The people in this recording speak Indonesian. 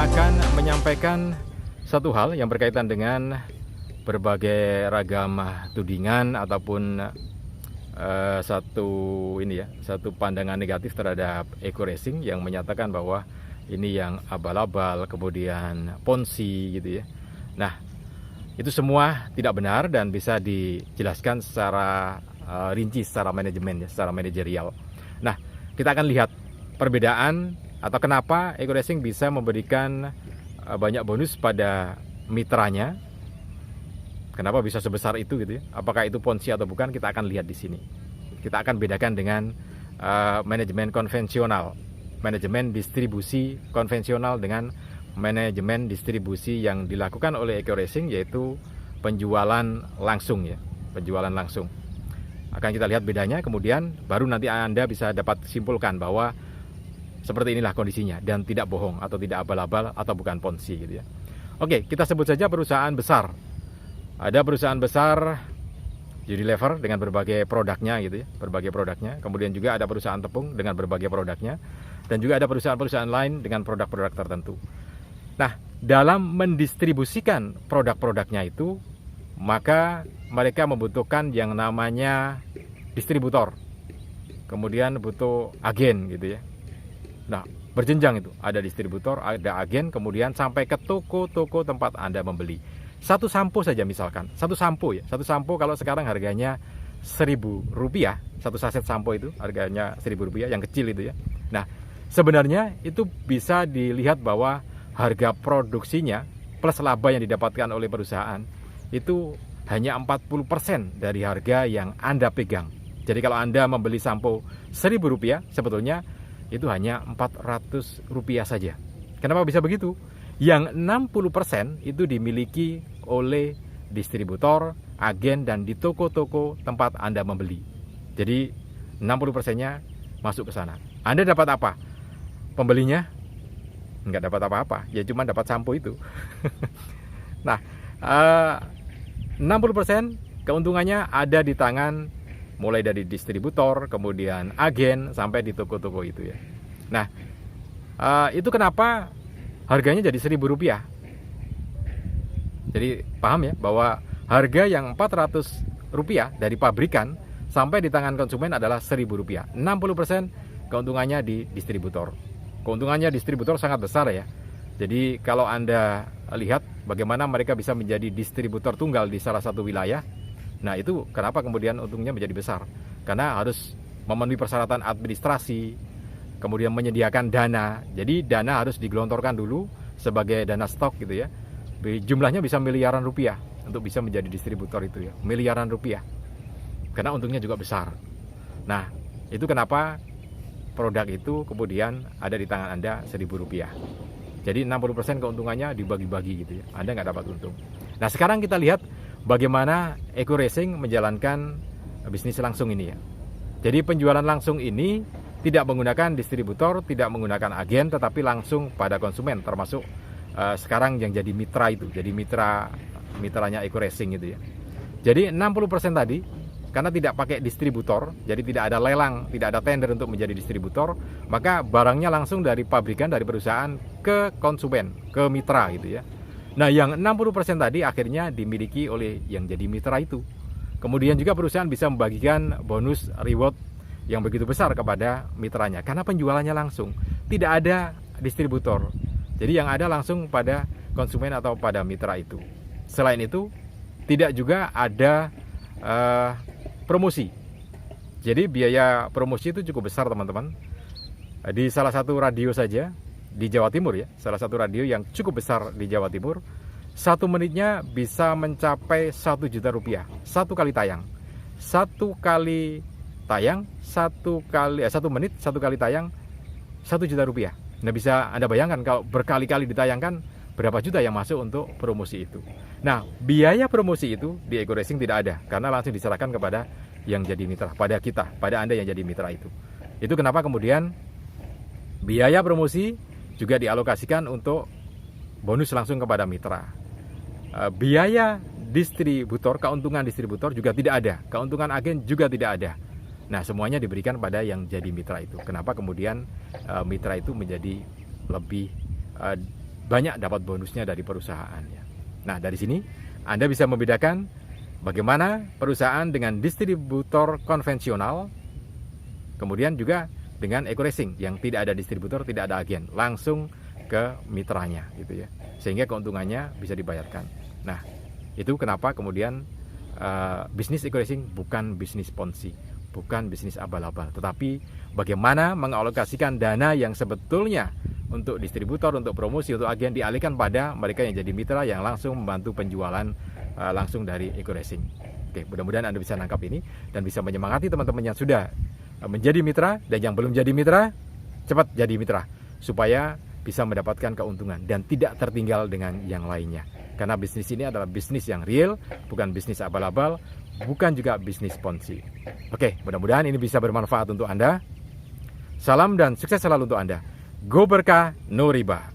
saya akan menyampaikan satu hal yang berkaitan dengan berbagai ragam tudingan ataupun satu pandangan negatif terhadap eco racing yang menyatakan bahwa ini yang abal-abal, kemudian ponzi gitu ya. Nah, itu semua tidak benar dan bisa dijelaskan secara rinci, secara manajemen ya, secara manajerial. Nah, kita akan lihat perbedaan atau kenapa eco racing bisa memberikan banyak bonus pada mitranya. Kenapa bisa sebesar itu gitu ya? Apakah itu ponzi atau bukan? Kita akan lihat di sini. Kita akan bedakan dengan manajemen konvensional, manajemen distribusi konvensional dengan manajemen distribusi yang dilakukan oleh eco racing, yaitu penjualan langsung ya, penjualan langsung. Akan kita lihat bedanya, kemudian baru nanti Anda bisa dapat simpulkan bahwa seperti inilah kondisinya dan tidak bohong atau tidak abal-abal atau bukan ponzi gitu ya. Oke, kita sebut saja perusahaan besar. Ada perusahaan besar Unilever dengan berbagai produknya gitu ya, berbagai produknya. Kemudian juga ada perusahaan tepung dengan berbagai produknya, dan juga ada perusahaan-perusahaan lain dengan produk-produk tertentu. Nah, dalam mendistribusikan produk-produknya itu, maka mereka membutuhkan yang namanya distributor. Kemudian butuh agen gitu ya. Nah, berjenjang itu, ada distributor, ada agen, kemudian sampai ke toko-toko tempat Anda membeli. Satu sampo saja misalkan, satu sampo kalau sekarang harganya Rp1.000, satu saset sampo itu harganya Rp1.000, yang kecil itu ya. Nah, sebenarnya itu bisa dilihat bahwa harga produksinya plus laba yang didapatkan oleh perusahaan itu hanya 40% dari harga yang Anda pegang. Jadi kalau Anda membeli sampo Rp1.000, sebetulnya itu hanya Rp400 saja. Kenapa bisa begitu? Yang 60% itu dimiliki oleh distributor, agen, dan di toko-toko tempat Anda membeli. Jadi 60%-nya masuk ke sana. Anda dapat apa? Pembelinya nggak dapat apa-apa, ya cuma dapat sampo itu. Nah, 60% keuntungannya ada di tangan mulai dari distributor, kemudian agen, sampai di toko-toko itu ya. Nah, itu kenapa harganya jadi Rp1.000. Jadi paham ya bahwa harga yang Rp400 dari pabrikan sampai di tangan konsumen adalah Rp1.000. 60% keuntungannya di distributor. Keuntungannya distributor sangat besar ya. Jadi kalau Anda lihat bagaimana mereka bisa menjadi distributor tunggal di salah satu wilayah, nah itu kenapa kemudian untungnya menjadi besar. Karena harus memenuhi persyaratan administrasi, kemudian menyediakan dana. Jadi dana harus digelontorkan dulu sebagai dana stok gitu ya. Jumlahnya bisa miliaran rupiah untuk bisa menjadi distributor itu ya. Miliaran rupiah. Karena untungnya juga besar. Nah, itu kenapa produk itu kemudian ada di tangan Anda Rp1.000. Jadi 60% keuntungannya dibagi-bagi gitu ya. Anda nggak dapat untung. Nah, sekarang kita lihat bagaimana eco racing menjalankan bisnis langsung ini ya. Jadi penjualan langsung ini tidak menggunakan distributor, tidak menggunakan agen, tetapi langsung pada konsumen, termasuk sekarang yang jadi mitra itu, jadi mitranya eco racing gitu ya. Jadi 60% tadi karena tidak pakai distributor, jadi tidak ada lelang, tidak ada tender untuk menjadi distributor, maka barangnya langsung dari pabrikan, dari perusahaan ke konsumen, ke mitra gitu ya. Nah, yang 60% tadi akhirnya dimiliki oleh yang jadi mitra itu. Kemudian juga perusahaan bisa membagikan bonus reward yang begitu besar kepada mitranya karena penjualannya langsung, tidak ada distributor. Jadi yang ada langsung pada konsumen atau pada mitra itu. Selain itu, tidak juga ada promosi. Jadi biaya promosi itu cukup besar teman-teman. Di salah satu radio saja di Jawa Timur ya, salah satu radio yang cukup besar di Jawa Timur, 1 menitnya bisa mencapai Rp1 juta. Satu kali tayang. 1 menit, 1 kali tayang Rp1 juta. Nah, bisa Anda bayangkan kalau berkali-kali ditayangkan berapa juta yang masuk untuk promosi itu. Nah, biaya promosi itu di eco racing tidak ada karena langsung diserahkan kepada yang jadi mitra, pada kita, pada Anda yang jadi mitra itu. Itu kenapa kemudian biaya promosi juga dialokasikan untuk bonus langsung kepada mitra. Biaya distributor, keuntungan distributor juga tidak ada, keuntungan agen juga tidak ada. Nah, semuanya diberikan pada yang jadi mitra itu. Kenapa kemudian mitra itu menjadi lebih banyak dapat bonusnya dari perusahaannya. Nah, dari sini Anda bisa membedakan bagaimana perusahaan dengan distributor konvensional, kemudian juga dengan EcoRacing yang tidak ada distributor, tidak ada agen, langsung ke mitranya gitu ya. Sehingga keuntungannya bisa dibayarkan. Nah, itu kenapa kemudian bisnis EcoRacing bukan bisnis ponzi, bukan bisnis abal-abal, tetapi bagaimana mengalokasikan dana yang sebetulnya untuk distributor, untuk promosi, untuk agen dialihkan pada mereka yang jadi mitra yang langsung membantu penjualan langsung dari EcoRacing. Oke, mudah-mudahan Anda bisa nangkap ini dan bisa menyemangati teman-teman yang sudah menjadi mitra dan yang belum jadi mitra, cepat jadi mitra supaya bisa mendapatkan keuntungan dan tidak tertinggal dengan yang lainnya. Karena bisnis ini adalah bisnis yang real, bukan bisnis abal-abal, bukan juga bisnis ponzi. Oke, mudah-mudahan ini bisa bermanfaat untuk Anda. Salam dan sukses selalu untuk Anda. Go berkah, no riba.